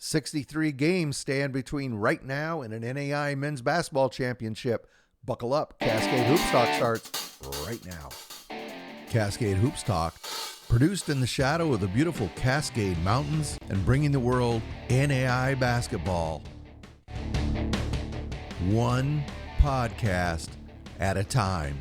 63 games stand between right now and an NAIA men's basketball championship. Buckle up. Cascade Hoops Talk starts right now. Cascade Hoops Talk, produced in the shadow of the beautiful Cascade Mountains and bringing the world NAIA basketball. One podcast at a time.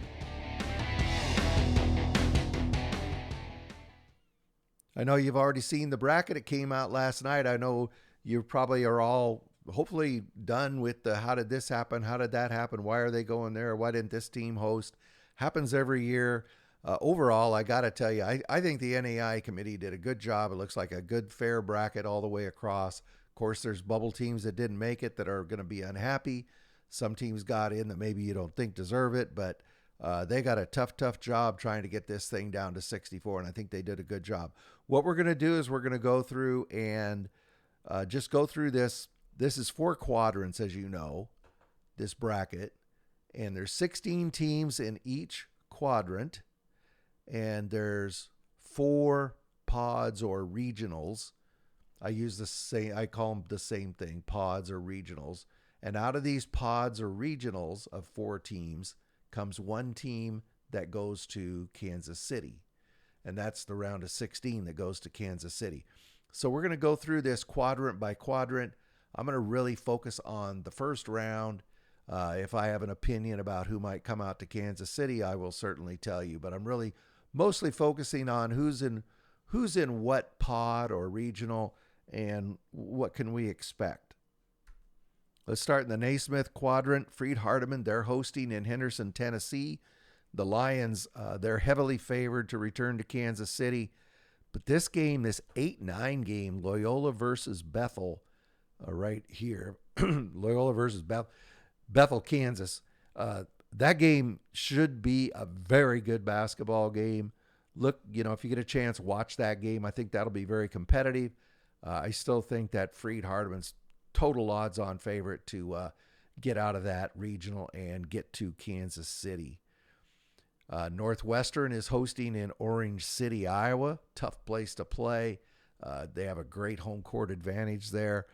I know you've already seen the bracket. It came out last night. I know you probably are all hopefully done with the how did this happen? How did that happen? Why are they going there? Why didn't this team host? Happens every year. Overall, I got to tell you, I think the NAIA committee did a good job. It looks like a good, fair bracket all the way across. Of course, there's bubble teams that didn't make it that are going to be unhappy. Some teams got in that maybe you don't think deserve it, but they got a tough job trying to get this thing down to 64, and I think they did a good job. What we're going to do is we're going to go through and just go through this. This is 4 quadrants, as you know, this bracket, and there's 16 teams in each quadrant, and there's 4 pods or regionals. I call them the same thing, pods or regionals. And out of these pods or regionals of 4 teams comes 1 team that goes to Kansas City. And that's the round of 16 that goes to Kansas City. So we're going to go through this quadrant by quadrant. I'm going to really focus on the first round. If I have an opinion about who might come out to Kansas City, I will certainly tell you. But I'm really mostly focusing on who's in what pod or regional and what can we expect. Let's start in the Naismith quadrant. Freed-Hardeman, they're hosting in Henderson, Tennessee. The Lions, they're heavily favored to return to Kansas City. But this game, this 8-9 game, Loyola versus Bethel, right here, Loyola versus Bethel, Kansas. That game should be a very good basketball game. Look, if you get a chance, watch that game. I think that'll be very competitive. I still think that Freed-Hardeman's total odds-on favorite to get out of that regional and get to Kansas City. Northwestern is hosting in Orange City, Iowa. Tough place to play. They have a great home court advantage there.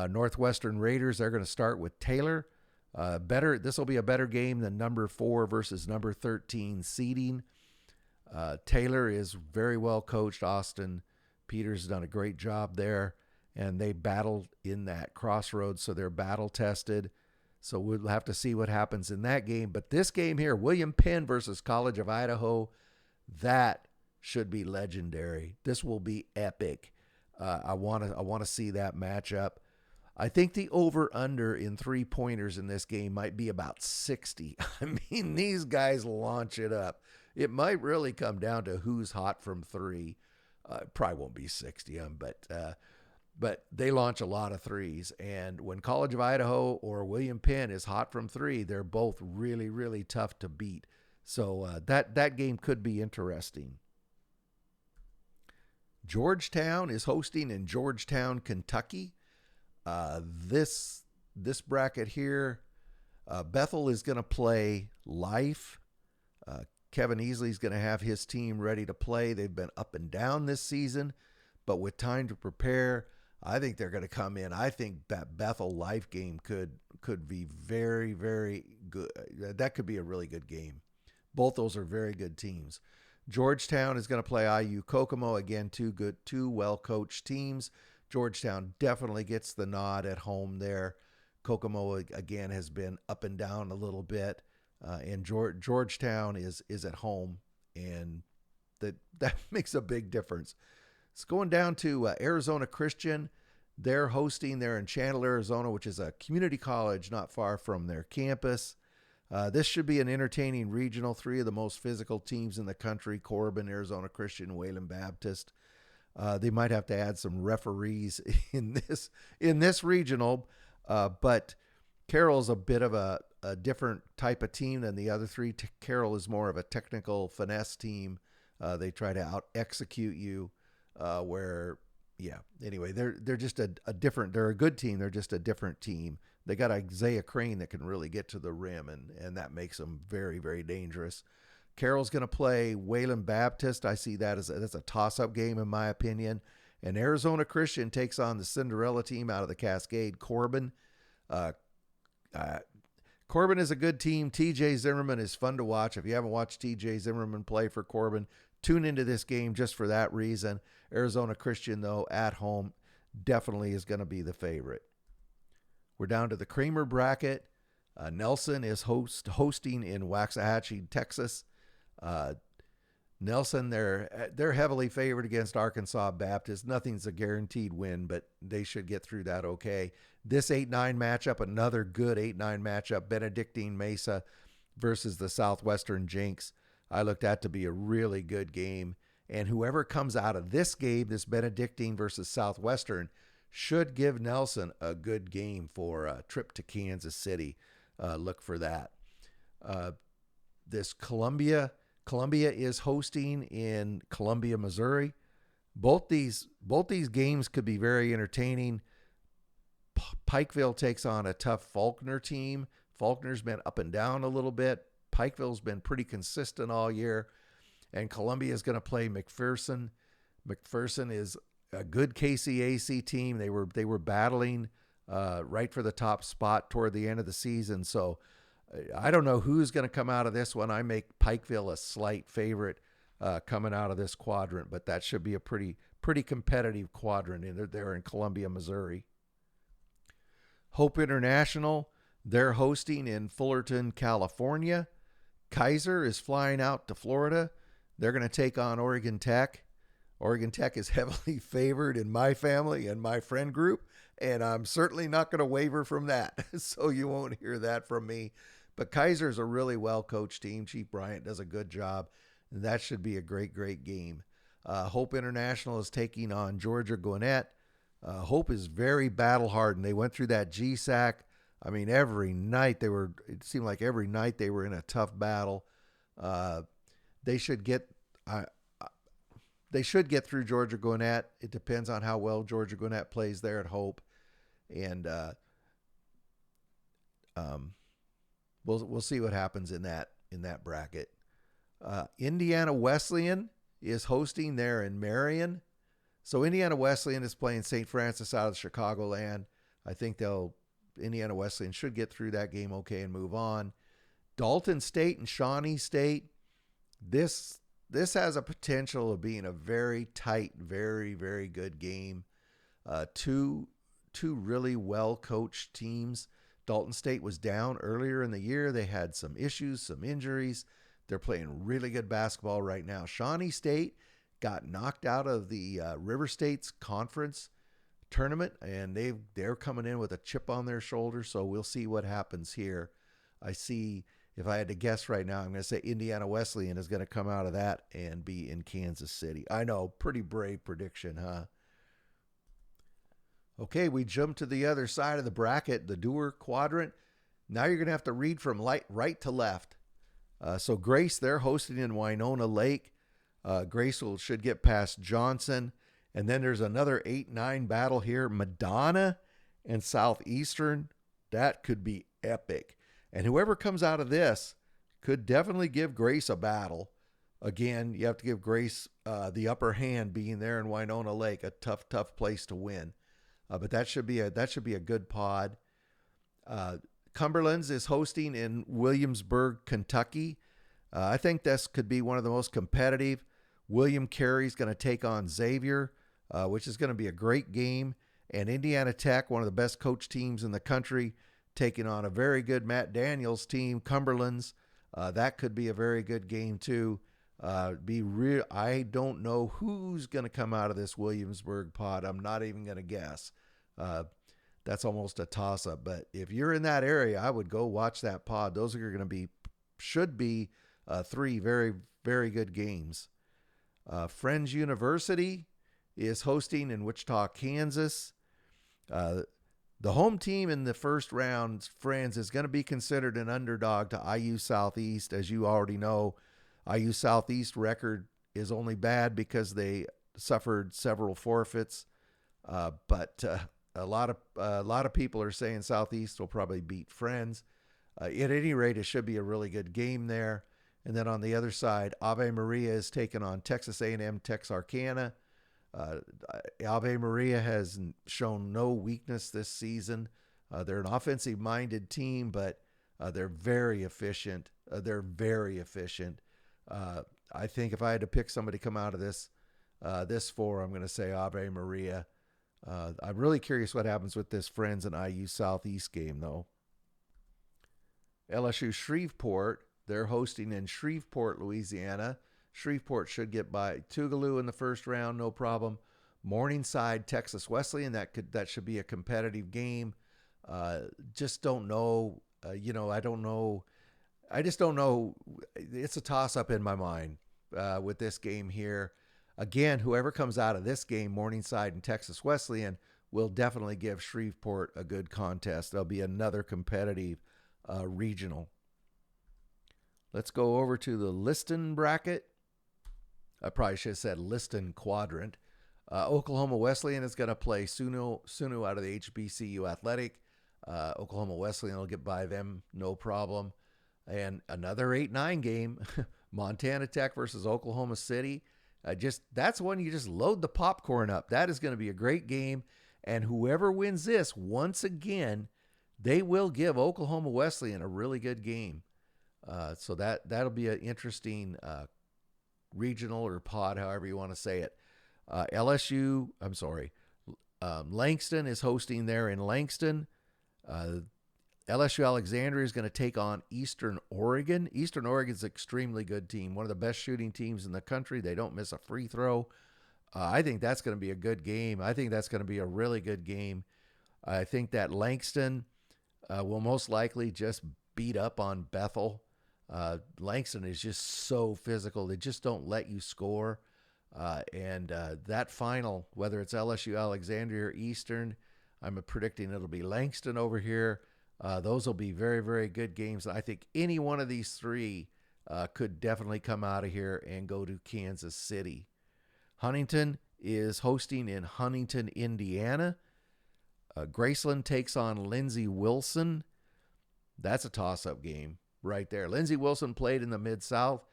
Northwestern Raiders, they're going to start with Taylor. This will be a better game than number 4 versus number 13 seeding. Taylor is very well coached. Austin Peters has done a great job there, and they battled in that crossroads, so they're battle tested. So we'll have to see what happens in that game. But this game here, William Penn versus College of Idaho, that should be legendary. This will be epic. I want to see that matchup. I think the over-under in 3-pointers in this game might be about 60. I mean, these guys launch it up. It might really come down to who's hot from 3. Probably won't be 60, but they launch a lot of threes. And when College of Idaho or William Penn is hot from 3, they're both really, really tough to beat. So that game could be interesting. Georgetown is hosting in Georgetown, Kentucky. This bracket here, Bethel is going to play Life. Kevin Easley's going to have his team ready to play. They've been up and down this season, but with time to prepare, I think they're going to come in. I think that Bethel Life game could be very, very good. That could be a really good game. Both those are very good teams. Georgetown is going to play IU Kokomo. Again, two well-coached teams. Georgetown definitely gets the nod at home there. Kokomo, again, has been up and down a little bit. And Georgetown is at home, and that makes a big difference. It's going down to Arizona Christian. They're hosting there in Chandler, Arizona, which is a community college not far from their campus. This should be an entertaining regional. 3 of the most physical teams in the country, Corbin, Arizona Christian, Wayland Baptist. They might have to add some referees in this regional, but Carroll's a bit of a different type of team than the other 3. Carroll is more of a technical finesse team. They try to out-execute you. Anyway, they're just a different, they're a good team. They're just a different team. They got Isaiah Crane that can really get to the rim, and that makes them very, very dangerous. Carroll's going to play Wayland Baptist. I see that that's a toss-up game in my opinion. And Arizona Christian takes on the Cinderella team out of the Cascade, Corbin. Uh, Corbin is a good team. TJ Zimmerman is fun to watch. If you haven't watched TJ Zimmerman play for Corbin, tune into this game just for that reason. Arizona Christian, though, at home, definitely is going to be the favorite. We're down to the Kramer bracket. Nelson is hosting in Waxahachie, Texas. Nelson, they're heavily favored against Arkansas Baptist. Nothing's a guaranteed win, but they should get through that okay. This 8-9 matchup, another good 8-9 matchup, Benedictine Mesa versus the Southwestern Jinx. I looked at to be a really good game. And whoever comes out of this game, this Benedictine versus Southwestern, should give Nelson a good game for a trip to Kansas City. Look for that. This Columbia is hosting in Columbia, Missouri. Both these games could be very entertaining. Pikeville takes on a tough Faulkner team. Faulkner's been up and down a little bit. Pikeville's been pretty consistent all year. And Columbia is going to play McPherson. McPherson is a good KCAC team. They were battling right for the top spot toward the end of the season. So I don't know who's going to come out of this one. I make Pikeville a slight favorite coming out of this quadrant, but that should be a pretty competitive quadrant there in Columbia, Missouri. Hope International, they're hosting in Fullerton, California. Kaiser is flying out to Florida. They're going to take on Oregon Tech. Oregon Tech is heavily favored in my family and my friend group, and I'm certainly not going to waver from that. So you won't hear that from me. But Kaiser's a really well-coached team. Chief Bryant does a good job. And that should be a great game. Hope International is taking on Georgia Gwinnett. Hope is very battle-hardened. They went through that GSAC. I mean, it seemed like every night they were in a tough battle. They should get through Georgia Gwinnett. It depends on how well Georgia Gwinnett plays there at Hope. And we'll see what happens in that bracket. Indiana Wesleyan is hosting there in Marion. So Indiana Wesleyan is playing St. Francis out of Chicagoland. I think Indiana Wesleyan should get through that game okay and move on. Dalton State and Shawnee State. This has a potential of being a very tight, very, very good game. Two really well-coached teams. Dalton State was down earlier in the year. They had some issues, some injuries. They're playing really good basketball right now. Shawnee State got knocked out of the River State's conference tournament, and they're coming in with a chip on their shoulder, so we'll see what happens here. If I had to guess right now, I'm going to say Indiana Wesleyan is going to come out of that and be in Kansas City. I know, pretty brave prediction, huh? Okay, we jump to the other side of the bracket, the Dewar quadrant. Now you're going to have to read from right to left. So Grace, they're hosting in Winona Lake. Grace should get past Johnson. And then there's another 8-9 battle here. Madonna and Southeastern. That could be epic. And whoever comes out of this could definitely give Grace a battle. Again, you have to give Grace the upper hand being there in Winona Lake, a tough place to win. But that should be a good pod. Cumberland's is hosting in Williamsburg, Kentucky. I think this could be one of the most competitive. William Carey's going to take on Xavier, which is going to be a great game. And Indiana Tech, one of the best coach teams in the country, taking on a very good Matt Daniels team, Cumberland's. That could be a very good game too. I don't know who's going to come out of this Williamsburg pod. I'm not even going to guess. That's almost a toss-up. But if you're in that area, I would go watch that pod. Those should be three very, very good games. Friends University is hosting in Wichita, Kansas. The home team in the first round, Friends, is going to be considered an underdog to IU Southeast. As you already know, IU Southeast record is only bad because they suffered several forfeits. But a lot of people are saying Southeast will probably beat Friends. At any rate, it should be a really good game there. And then on the other side, Ave Maria is taking on Texas A&M Texarkana. Uh, Ave Maria has shown no weakness this season. They're an offensive-minded team, but they're very efficient. They're very efficient. I think if I had to pick somebody to come out of this four, I'm going to say Ave Maria. I'm really curious what happens with this Friends and IU Southeast game, though. LSU Shreveport, they're hosting in Shreveport, Louisiana. Shreveport should get by Tougaloo in the first round, no problem. Morningside, Texas Wesleyan, that should be a competitive game. Just don't know. I don't know. I just don't know. It's a toss-up in my mind with this game here. Again, whoever comes out of this game, Morningside and Texas Wesleyan, will definitely give Shreveport a good contest. There'll be another competitive regional. Let's go over to the Liston bracket. I probably should have said Liston quadrant. Oklahoma Wesleyan is going to play Sunu out of the HBCU Athletic. Oklahoma Wesleyan will get by them, no problem. And another 8-9 game, Montana Tech versus Oklahoma City. That's one you just load the popcorn up. That is going to be a great game. And whoever wins this, once again, they will give Oklahoma Wesleyan a really good game. So that'll be an interesting regional or pod, however you want to say it. Langston is hosting there in Langston. LSU Alexandria is going to take on Eastern Oregon. Eastern Oregon is an extremely good team, one of the best shooting teams in the country. They don't miss a free throw. I think that's going to be a good game. I think that's going to be a really good game. I think that Langston will most likely just beat up on Bethel. Langston is just so physical. They just don't let you score. And that final, whether it's LSU Alexandria or Eastern, I'm predicting it'll be Langston over here. Those will be very, very good games. I think any one of these three could definitely come out of here and go to Kansas City. Huntington is hosting in Huntington, Indiana. Graceland takes on Lindsey Wilson. That's a toss-up game right there. Lindsey Wilson played in the Mid-South,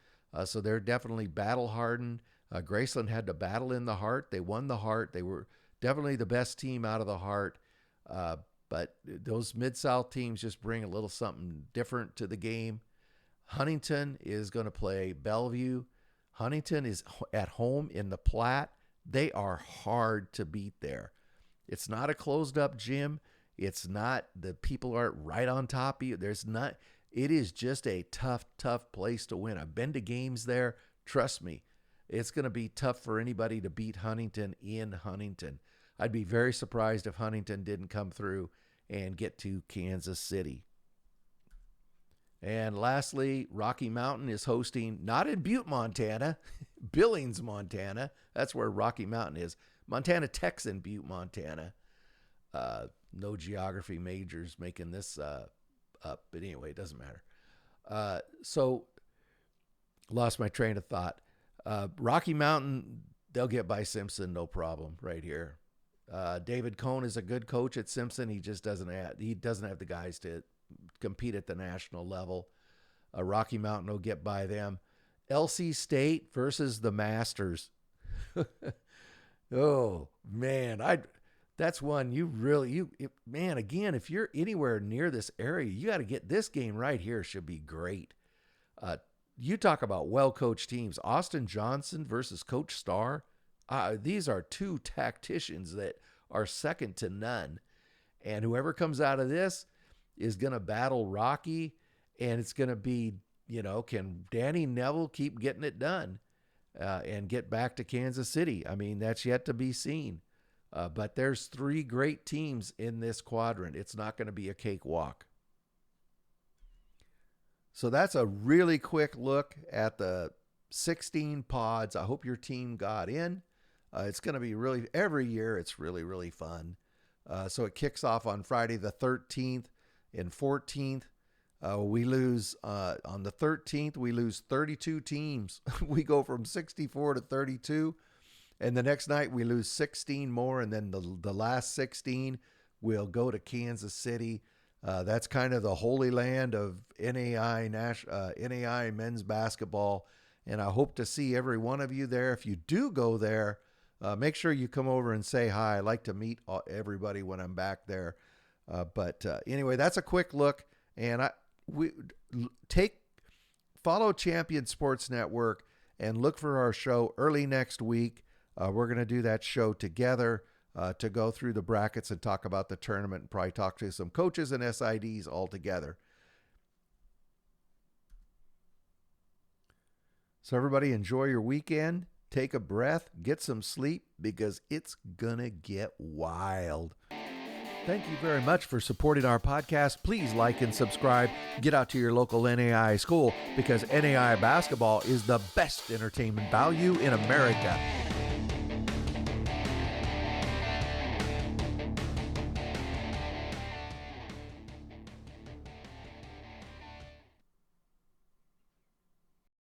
so they're definitely battle-hardened. Graceland had to battle in the Heart. They won the Heart. They were definitely the best team out of the Heart. But those Mid-South teams just bring a little something different to the game. Huntington is going to play Bellevue. Huntington is at home in the Platte. They are hard to beat there. It's not a closed-up gym. It's not, the people aren't right on top of you. It is just a tough, tough place to win. I've been to games there. Trust me, it's going to be tough for anybody to beat Huntington in Huntington. I'd be very surprised if Huntington didn't come through and get to Kansas City. And lastly, Rocky Mountain is hosting, not in Butte, Montana, Billings, Montana. That's where Rocky Mountain is. Montana Tech's in Butte, Montana. No geography majors making this up, but anyway, it doesn't matter. So, lost my train of thought. Rocky Mountain, they'll get by Simpson, no problem, right here. David Cohn is a good coach at Simpson. He just doesn't have the guys to compete at the national level. Rocky Mountain will get by them. LC State versus the Masters. Oh man, that's one again, if you're anywhere near this area, you got to get this game right here. Should be great. You talk about well-coached teams. Austin Johnson versus Coach Starr. These are two tacticians that are second to none. And whoever comes out of this is going to battle Rocky, and it's going to be, can Danny Neville keep getting it done and get back to Kansas City? I mean, that's yet to be seen. But there's three great teams in this quadrant. It's not going to be a cakewalk. So that's a really quick look at the 16 pods. I hope your team got in. It's going to be every year it's really, really fun. So it kicks off on Friday the 13th and 14th. We lose on the 13th, we lose 32 teams. We go from 64 to 32. And the next night we lose 16 more. And then the last 16 will go to Kansas City. That's kind of the holy land of NAI men's basketball. And I hope to see every one of you there. If you do go there, make sure you come over and say hi. I like to meet everybody when I'm back there. But anyway, that's a quick look. And follow Champion Sports Network and look for our show early next week. We're going to do that show together to go through the brackets and talk about the tournament and probably talk to some coaches and SIDs all together. So everybody enjoy your weekend. Take a breath, get some sleep, because it's going to get wild. Thank you very much for supporting our podcast. Please like and subscribe. Get out to your local NAIA school, because NAIA basketball is the best entertainment value in America.